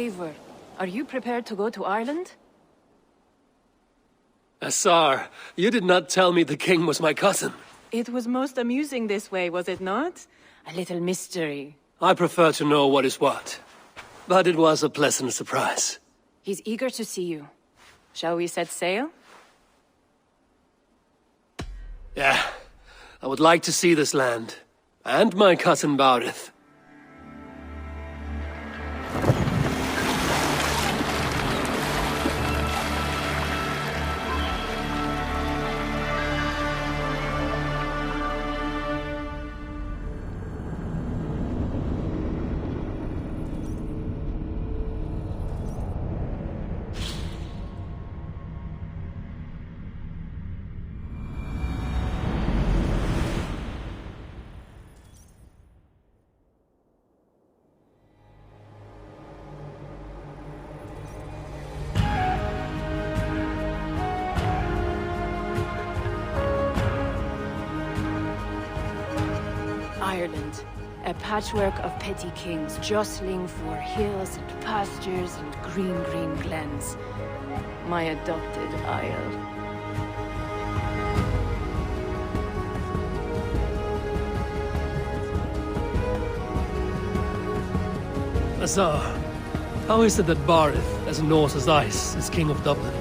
Eivor, are you prepared to go to Ireland? Assar, you did not tell me the king was my cousin. It was most amusing this way, was it not? A little mystery. I prefer to know what is what. But it was a pleasant surprise. He's eager to see you. Shall we set sail? Yeah, I would like to see this land. And my cousin Baurith. Ireland. A patchwork of petty kings jostling for hills and pastures and green glens. My adopted isle. Assar, how is it that Baurith, as Norse as ice, is king of Dublin?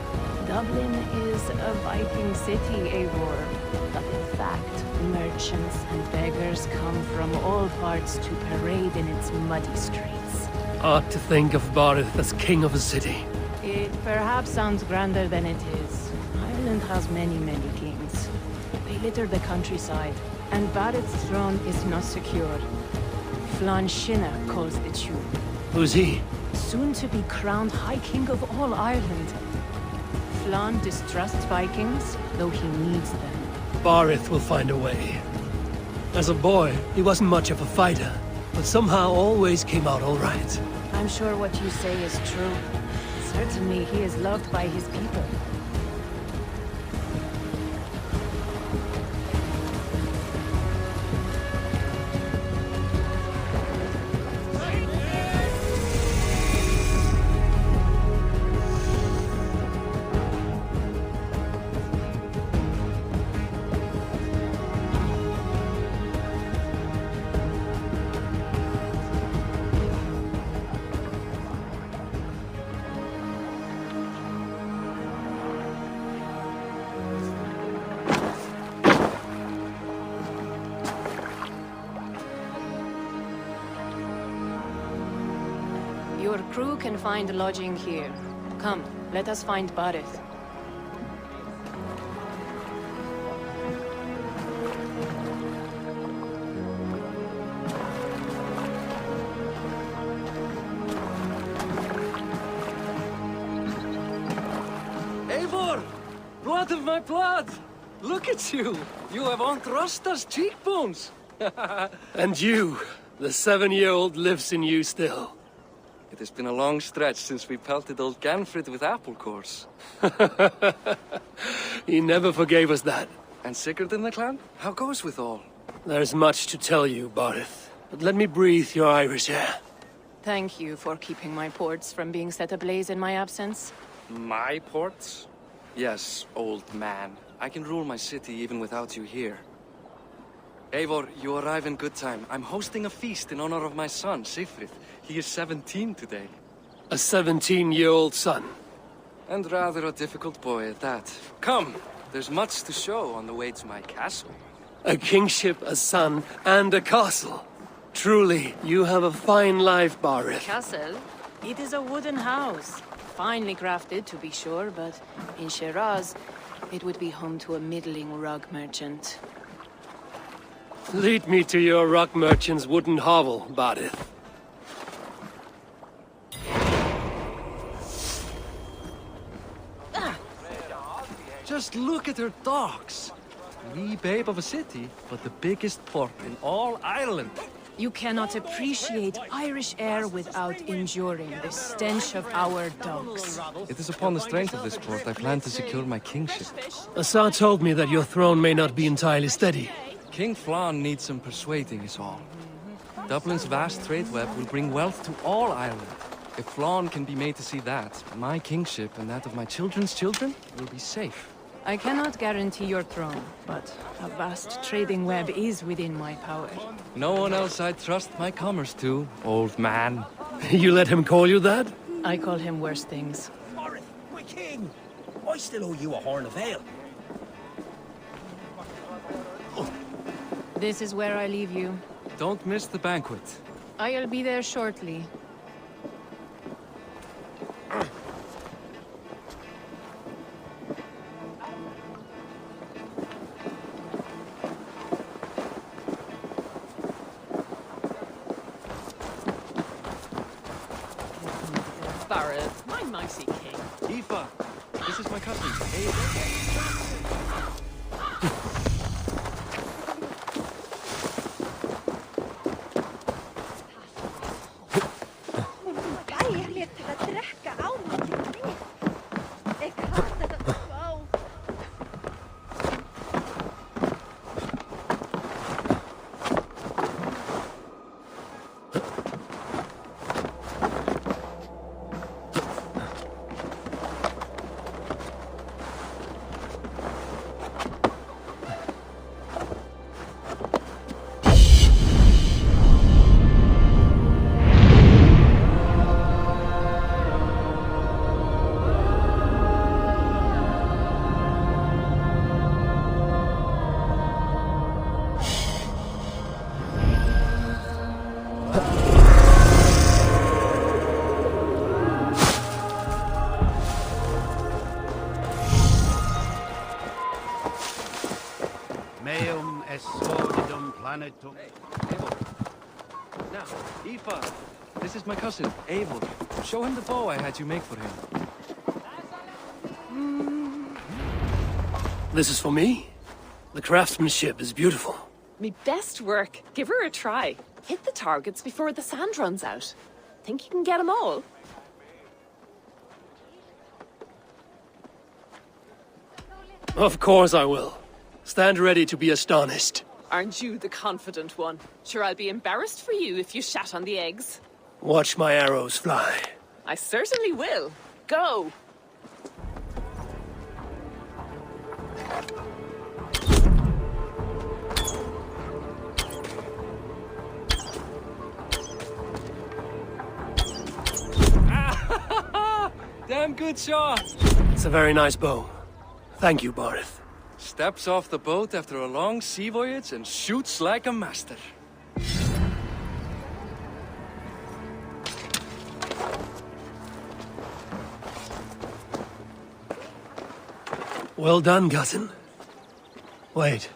Dublin is a Viking city, Eivor. But in fact, merchants and beggars come from all parts to parade in its muddy streets. Odd to think of Baurith as king of a city. It perhaps sounds grander than it is. Ireland has many kings. They litter the countryside, and Barrett's throne is not secure. Flann Sinna calls the tune. Who's he? Soon to be crowned High King of all Ireland. Flann distrusts Vikings, though he needs them. Baurith will find a way. As a boy, he wasn't much of a fighter, but somehow always came out all right. I'm sure what you say is true. Certainly he is loved by his people. Your crew can find lodging here. Come, let us find Baurith. Eivor! Blood of my blood! Look at you! You have Aunt Rosta's cheekbones! And you, the 7-year-old lives in you still. It has been a long stretch since we pelted old Ganfrid with apple cores. He never forgave us that. And Sigurd in the clan? How goes with all? There's much to tell you, Baurith, but let me breathe your Irish air. Thank you for keeping my ports from being set ablaze in my absence. My ports? Yes, old man. I can rule my city even without you here. Eivor, you arrive in good time. I'm hosting a feast in honor of my son, Sigfrid. He is 17 today. A 17-year-old son. And rather a difficult boy at that. Come, there's much to show on the way to my castle. A kingship, a son, and a castle. Truly, you have a fine life, Baurith. Castle? It is a wooden house. Finely crafted, to be sure, but in Shiraz, it would be home to a middling rug merchant. Lead me to your rock merchant's wooden hovel, Baurith. Just look at her docks. Wee babe of a city, but the biggest port in all Ireland. You cannot appreciate Irish air without enduring the stench of our dogs. It is upon the strength of this port I plan to secure my kingship. Assar told me that your throne may not be entirely steady. King Flann needs some persuading is all. Dublin's vast trade web will bring wealth to all Ireland. If Flann can be made to see that, my kingship and that of my children's children will be safe. I cannot guarantee your throne, but a vast trading web is within my power. No one else I'd trust my commerce to, old man. You let him call you that? I call him worse things. Marith, my king! I still owe you a horn of ale. This is where I leave you. Don't miss the banquet. I'll be there shortly. Barrett, my mighty king. Aoife, this is my cousin, Eivor. Bæjarlið til að drekka ámátið mig. Ég hata þetta svo. Meum est solidum planetum. Eivor. Now, Aoife, this is my cousin, Eivor. Show him the bow I had you make for him. This is for me? The craftsmanship is beautiful. Me best work. Give her a try. Hit the targets before the sand runs out. Think you can get them all? Of course I will. Stand ready to be astonished. Aren't you the confident one? Sure, I'll be embarrassed for you if you shat on the eggs. Watch my arrows fly. I certainly will. Go! Damn good shot! It's a very nice bow. Thank you, Barith. Steps off the boat after a long sea voyage and shoots like a master. Well done, cousin. Wait,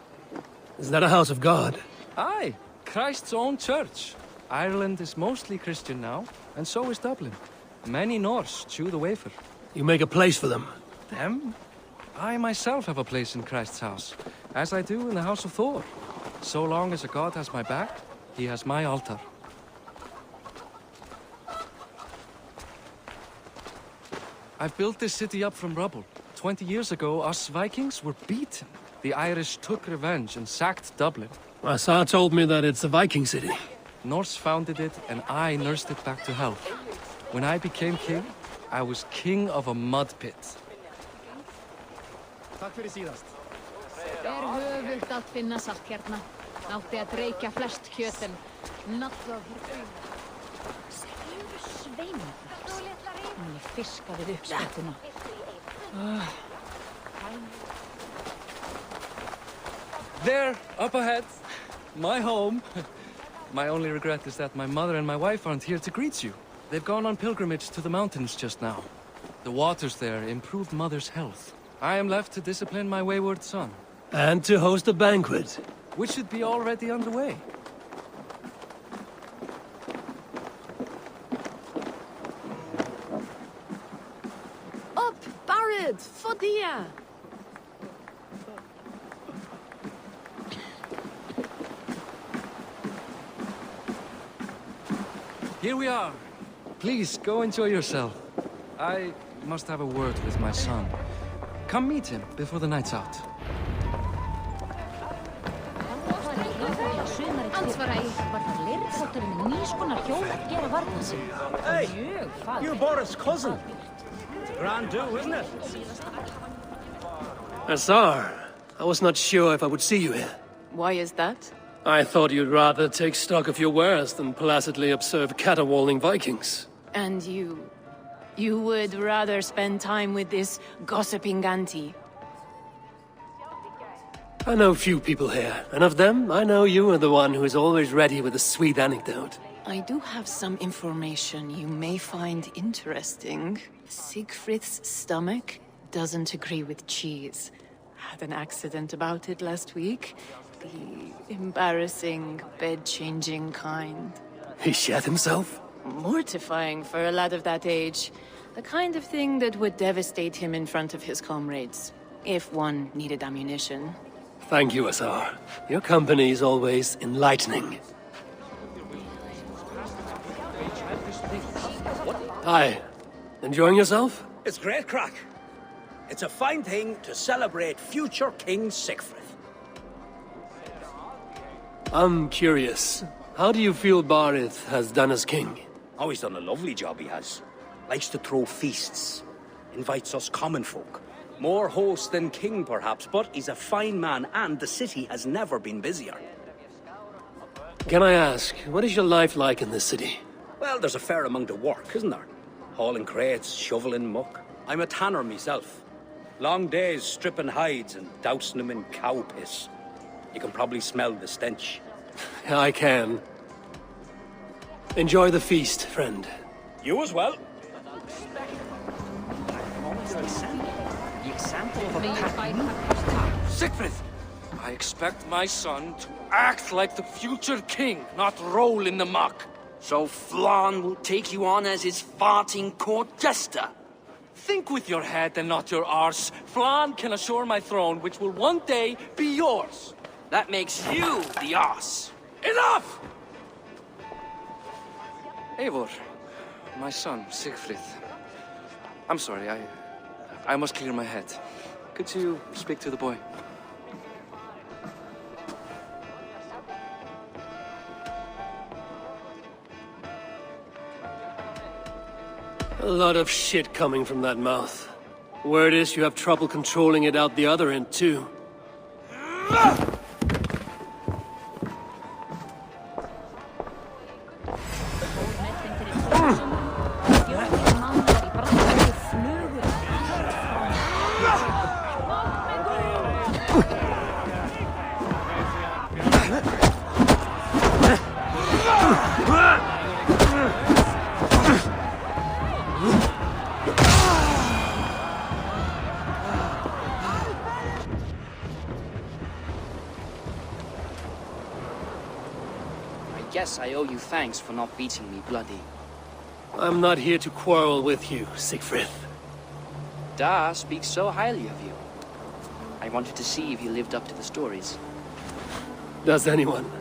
is that a house of God? Aye, Christ's own church. Ireland is mostly Christian now, and so is Dublin. Many Norse chew the wafer. You make a place for them. Them? I myself have a place in Christ's house, as I do in the house of Thor. So long as a god has my back, he has my altar. I've built this city up from rubble. 20 years ago, us Vikings were beaten. The Irish took revenge and sacked Dublin. Asa told me that it's a Viking city. Norse founded it, and I nursed it back to health. When I became king, I was king of a mud pit. Takk fyrir síðast. Höfugt að finna salt hérna. Átti að dreikja flest kjötin. Nalla Segðu sveinarnar. Ég fiskaði uppskriftuna. There, up ahead. My home. My only regret is that my mother and my wife aren't here to greet you. They've gone on pilgrimage to the mountains just now. The waters there improved Mother's health. I am left to discipline my wayward son. And to host a banquet. Which should be already underway. Up, Barrett! Fodia! Here we are. Please, go enjoy yourself. I must have a word with my son. Come meet him before the night's out. Ansvara í var það Náttfótur með nýskonar hjól að gera varna sig. Hey, Mjög fagurt. you're Boris' cousin. It's a grand do, isn't it? Azar, I was not sure if I would see you here. Why is that? I thought you'd rather take stock of your wares than placidly observe caterwauling Vikings. And you... You would rather spend time with this gossiping auntie? I know few people here, and of them, I know you are the one who is always ready with a sweet anecdote. I do have some information you may find interesting. Siegfried's stomach doesn't agree with cheese. Had an accident about it last week. The embarrassing, bed-changing kind. He shat himself? Mortifying for a lad of that age. The kind of thing that would devastate him in front of his comrades. If one needed ammunition. Thank you, Azar. Your company is always enlightening. Hi. Enjoying yourself? It's great crack. It's a fine thing to celebrate future King Siegfried. I'm curious. How do you feel Barith has done as king? Oh, he's done a lovely job, he has. Likes to throw feasts. Invites us common folk. More host than king, perhaps, but he's a fine man, and the city has never been busier. Can I ask, what is your life like in this city? Well, there's a fair amount of work, isn't there? Hauling crates, shoveling muck. I'm a tanner myself. Long days stripping hides and dousing them in cow piss. You can probably smell the stench. I can. Enjoy the feast, friend. You as well. May you fight happy. Siegfried! I expect my son to act like the future king, not roll in the muck. So Flan will take you on as his farting court jester? Think with your head and not your arse. Flan can assure my throne, which will one day be yours. That makes you the ass. Enough! Eivor, my son, Siegfried. I'm sorry, I must clear my head. Could you speak to the boy? A lot of shit coming from that mouth. Word is you have trouble controlling it out the other end, too. Guess I owe you thanks for not beating me bloody. I'm not here to quarrel with you, Siegfried. Da speaks so highly of you. I wanted to see if you lived up to the stories. Does anyone?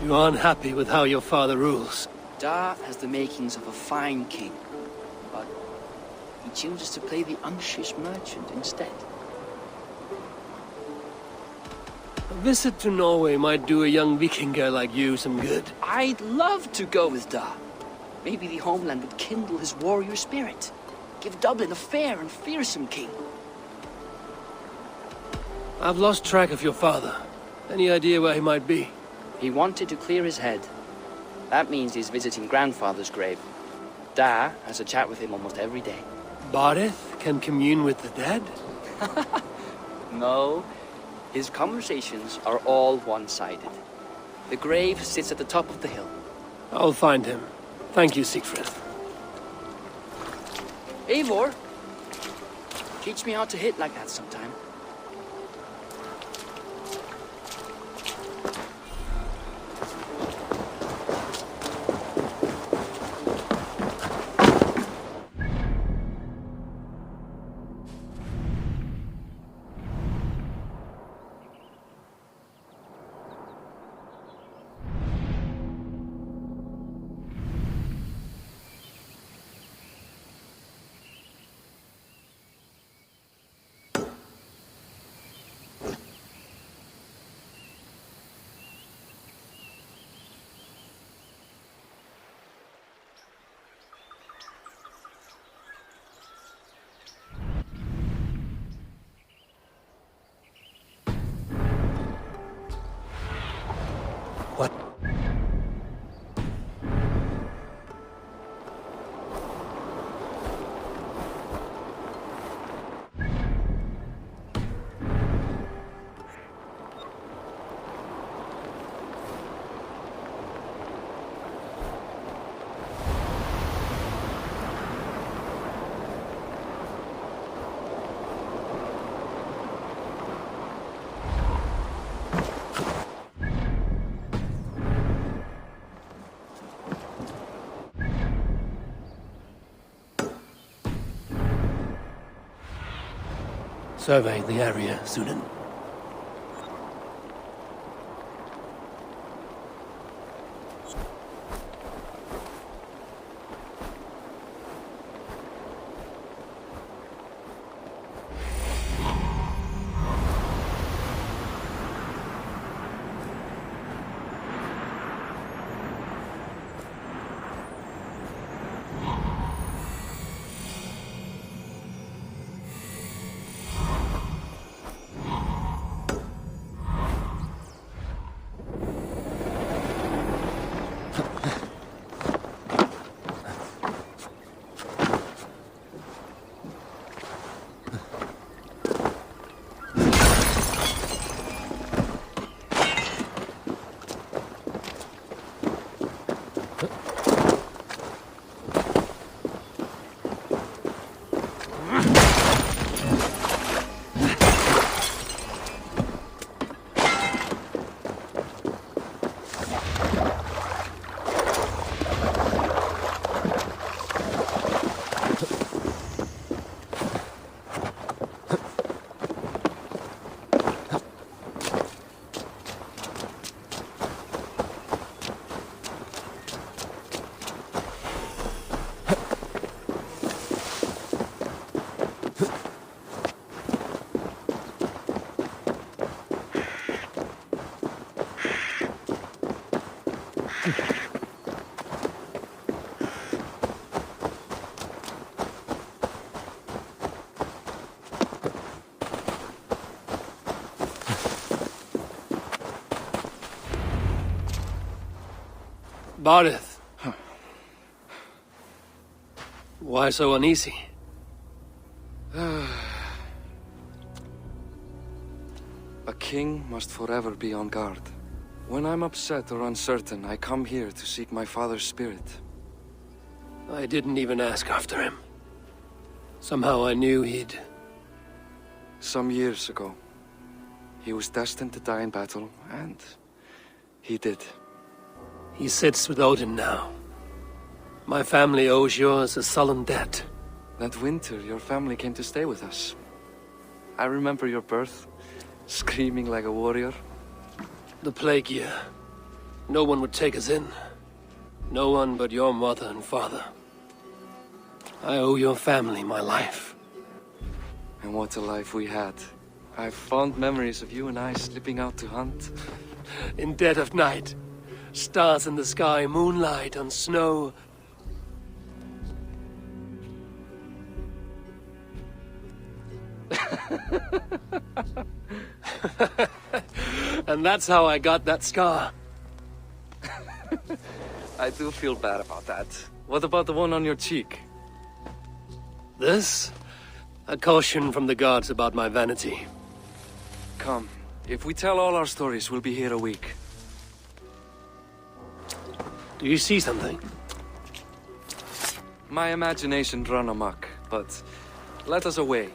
You are unhappy with how your father rules. Da has the makings of a fine king, but he chooses to play the unshish merchant instead. A visit to Norway might do a young Viking girl like you some good. I'd love to go with Da. Maybe the homeland would kindle his warrior spirit. Give Dublin a fair and fearsome king. I've lost track of your father. Any idea where he might be? He wanted to clear his head. That means he's visiting grandfather's grave. Da has a chat with him almost every day. Barith can commune with the dead? No. His conversations are all one-sided. The grave sits at the top of the hill. I'll find him. Thank you, Siegfried. Eivor! Teach me how to hit like that sometime. survey the area, Sunan. Barith. Why so uneasy? A king must forever be on guard. When I'm upset or uncertain, I come here to seek my father's spirit. I didn't even ask after him. Somehow I knew he'd... Some years ago, he was destined to die in battle, and he did. He sits with Odin now. My family owes yours a sullen debt. That winter, your family came to stay with us. I remember your birth, screaming like a warrior. The plague year. No one would take us in. No one but your mother and father. I owe your family my life. And what a life we had. I have fond memories of you and I slipping out to hunt. In dead of night. Stars in the sky, moonlight on snow. And that's how I got that scar. I do feel bad about that. What about the one on your cheek? This? A caution from the gods about my vanity. Come. If we tell all our stories, we'll be here a week. Do you see something? My imagination run amok, but let us away.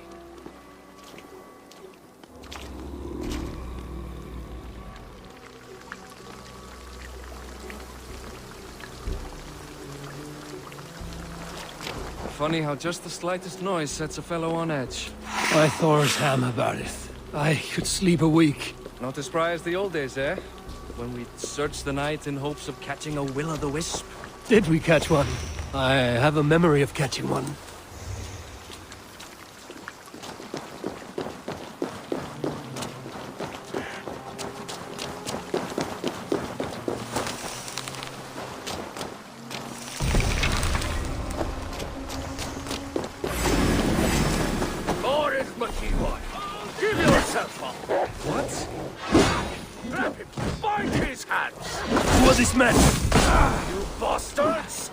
Funny how just the slightest noise sets a fellow on edge. By Thor's hammer, Barith. I could sleep a week. Not as spry as the old days, eh? When we'd search the night in hopes of catching a will-o'-the-wisp. Did we catch one? I have a memory of catching one. Give yourself up! What? Grab him! Bind his hands! Who are these men? You bastards!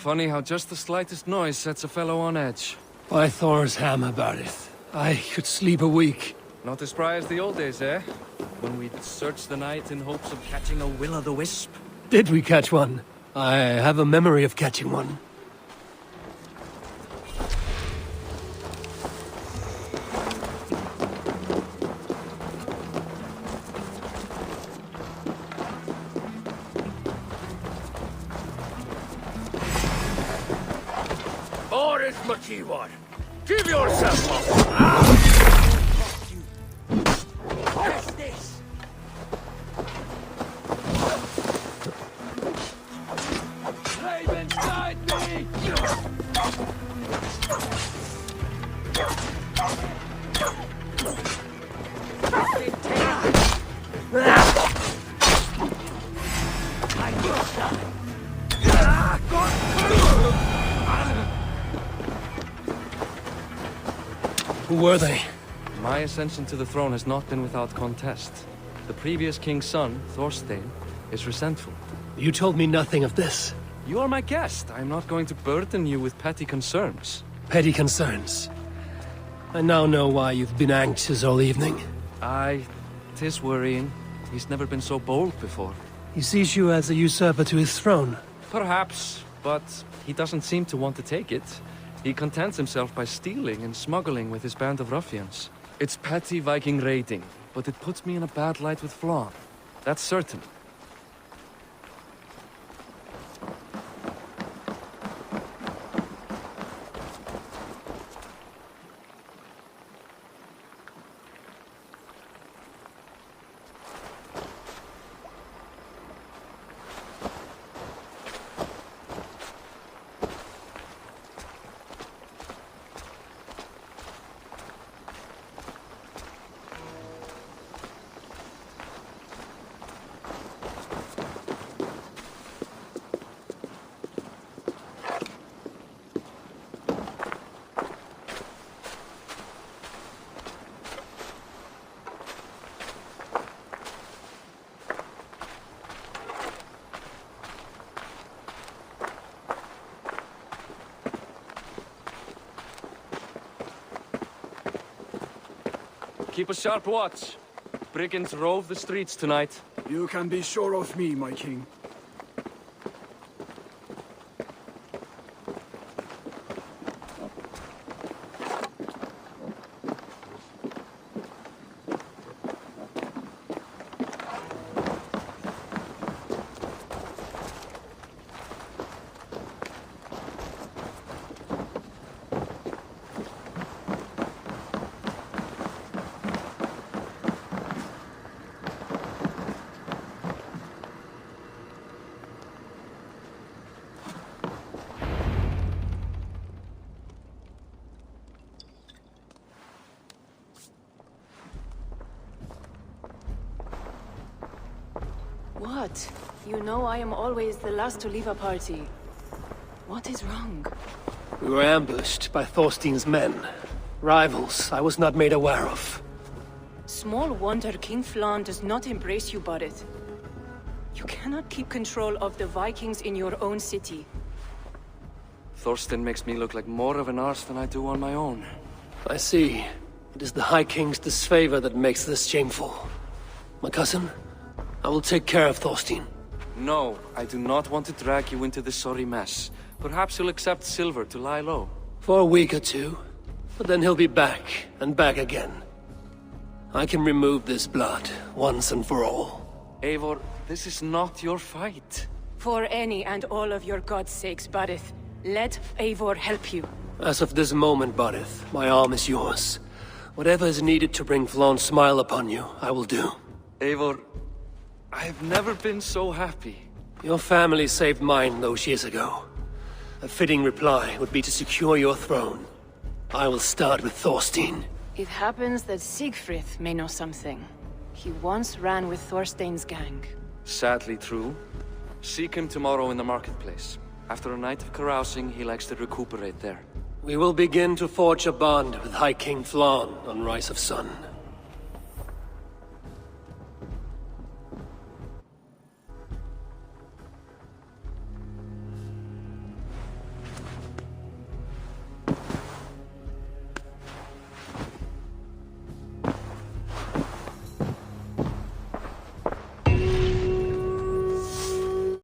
Funny how just the slightest noise sets a fellow on edge. By Thor's hammer, Barith. I could sleep a week. Not as spry as the old days, eh? When we'd search the night in hopes of catching a will-o'-the-wisp. Did we catch one? I have a memory of catching one. Boris Machiwar, give yourself up! Ah! What's this? Raven, guide me! Who were they? My ascension to the throne has not been without contest. The previous king's son, Thorstein, is resentful. You told me nothing of this. You are my guest. I am not going to burden you with petty concerns. Petty concerns. I now know why you've been anxious all evening. Aye, 'tis worrying. He's never been so bold before. He sees you as a usurper to his throne. Perhaps, but he doesn't seem to want to take it. He contents himself by stealing and smuggling with his band of ruffians. It's petty Viking raiding, but it puts me in a bad light with Flann. That's certain. Keep a sharp watch. Brigands rove the streets tonight. You can be sure of me, my king. What? You know I am always the last to leave a party. What is wrong? We were ambushed by Thorstein's men. Rivals I was not made aware of. Small wonder King Flann does not embrace you, Barith. You cannot keep control of the Vikings in your own city. Thorstein makes me look like more of an arse than I do on my own. I see. It is the High King's disfavor that makes this shameful. My cousin, I will take care of Thorstein. No, I do not want to drag you into this sorry mess. Perhaps you'll accept silver to lie low. For a week or two. But then he'll be back, and back again. I can remove this blood, once and for all. Eivor, this is not your fight. For any and all of your god's sakes, Barith, let Eivor help you. As of this moment, Barith, my arm is yours. Whatever is needed to bring Flann's smile upon you, I will do. Eivor, I've never been so happy. Your family saved mine those years ago. A fitting reply would be to secure your throne. I will start with Thorstein. It happens that Siegfried may know something. He once ran with Thorstein's gang. Sadly true. Seek him tomorrow in the marketplace. After a night of carousing, he likes to recuperate there. We will begin to forge a bond with High King Flann on Rise of Sun.